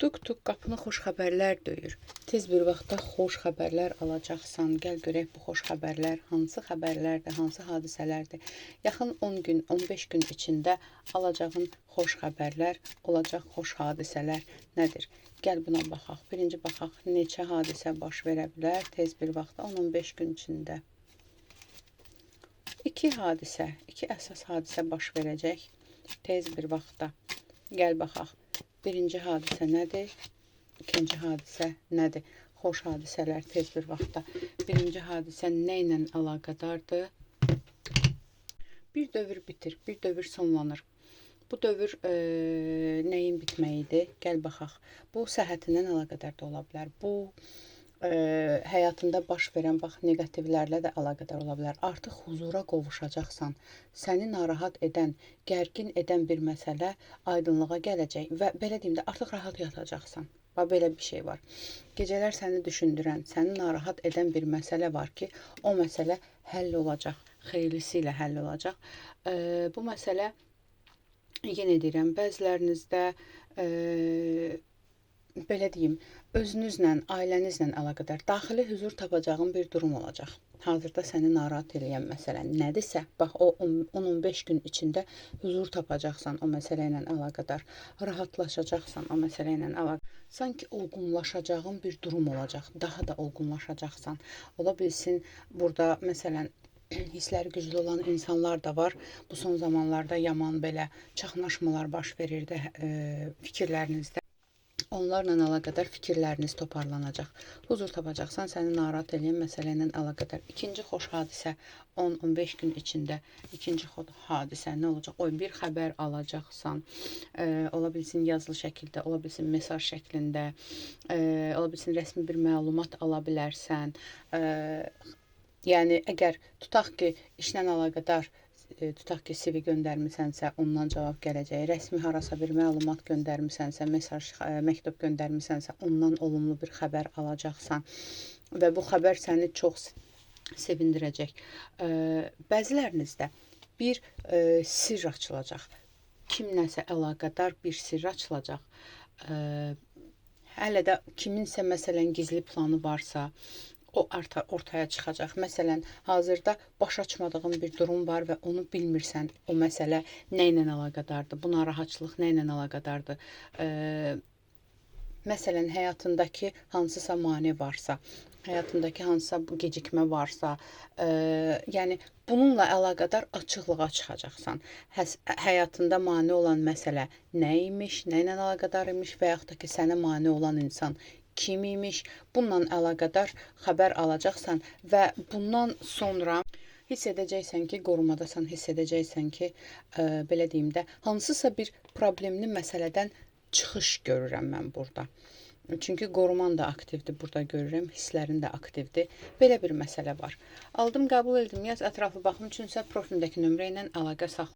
Tuk-tuk qapını xoş xəbərlər döyür. Tez bir vaxtda xoş xəbərlər alacaqsan. Gəl görək bu xoş xəbərlər hansı xəbərlərdir, hansı hadisələrdir. Yaxın 10 gün, 15 gün içində alacağın xoş xəbərlər, olacaq xoş hadisələr nədir? Gəl buna baxaq. Birinci baxaq, neçə hadisə baş verə bilər tez bir vaxtda 10-15 gün içində. İki əsas hadisə baş verəcək tez bir vaxtda. Gəl baxaq. Birinci hadisə nədir? İkinci hadisə nədir? Xoş hadisələr tez bir vaxtda. Birinci hadisə nə ilə əlaqədardır? Bir dövr bitir, bir dövr sonlanır. Bu dövr nəyin bitməyidir? Gəl baxaq. Bu səhhətindən əlaqədar da ola bilər. Bu həyatında baş verən neqativlərlə də əlaqədar ola bilər. Artıq huzura qovuşacaqsan. Səni narahat edən, gərgin edən bir məsələ aydınlığa gələcək və belə deyim də artıq rahat yatacaqsan. Belə bir şey var. Gecələr səni düşündürən, səni narahat edən bir məsələ var ki, o məsələ həll olacaq, xeyirlisilə həll olacaq. Bu məsələ, yenə deyirəm, bəzilərinizdə belə deyim, özünüzlə, ailənizlə əlaqədar daxili huzur tapacağın bir durum olacaq. Hazırda səni narahat edən məsələ nədirsə, bax o 10-15 gün içində huzur tapacaqsan o məsələ ilə əlaqədar, rahatlaşacaqsan o məsələ ilə əlaqədar. Sanki olgunlaşacağın bir durum olacaq, daha da olgunlaşacaqsan. Ola bilsin, burada məsələn, hissləri güclü olan insanlar da var. Bu son zamanlarda yaman belə çaxnaşmalar baş verirdi fikirlərinizdə. Onlarla əlaqədar fikirləriniz toparlanacaq. Huzur tapacaqsan, səni narahat edən məsələ ilə əlaqədar. İkinci xoş hadisə 10-15 gün içində. İkinci hadisə nə olacaq? Bir xəbər alacaqsan. Ola bilsin yazılı şəkildə, ola bilsin mesaj şəklində, ola bilsin rəsmi bir məlumat ala bilərsən. Yəni, əgər tutaq ki, işlə əlaqədar, tutaq ki, CV göndərmisənsə, ondan cavab gələcək. Rəsmi harasa bir məlumat göndərmisənsə, mesaj, məktub göndərmisənsə, ondan olumlu bir xəbər alacaqsan və bu xəbər səni çox sevindirəcək. Bəzilərinizdə bir sirr açılacaq. Kimləsə əlaqədar bir sirr açılacaq. Hələ də kiminsə, məsələn, gizli planı varsa, o ortaya çıxacaq. Məsələn, hazırda baş açmadığın bir durum var və onu bilmirsən, o məsələ nə ilə əlaqədardır, bu narahatçılıq nə ilə əlaqədardır. Məsələn, həyatındakı hansısa mane varsa, həyatındakı hansısa gecikmə varsa, yəni bununla əlaqədar açıqlığa çıxacaqsan. Həyatında mane olan məsələ nə imiş, nə ilə əlaqədar imiş və yaxud da ki, sənə mane olan insan kim imiş, bununla əlaqədar xəbər alacaqsan və bundan sonra hiss edəcəksən ki, qorumadasan, hiss edəcəksən ki, belə deyim də, hansısa bir problemli məsələdən çıxış görürəm mən burada. Çünki qoruman da aktivdir, burada görürəm, hisslərin də aktivdir. Belə bir məsələ var. Aldım, qəbul etdim, yaz ətraflı baxım üçünsə profilimdəki nömrə ilə əlaqə saxla.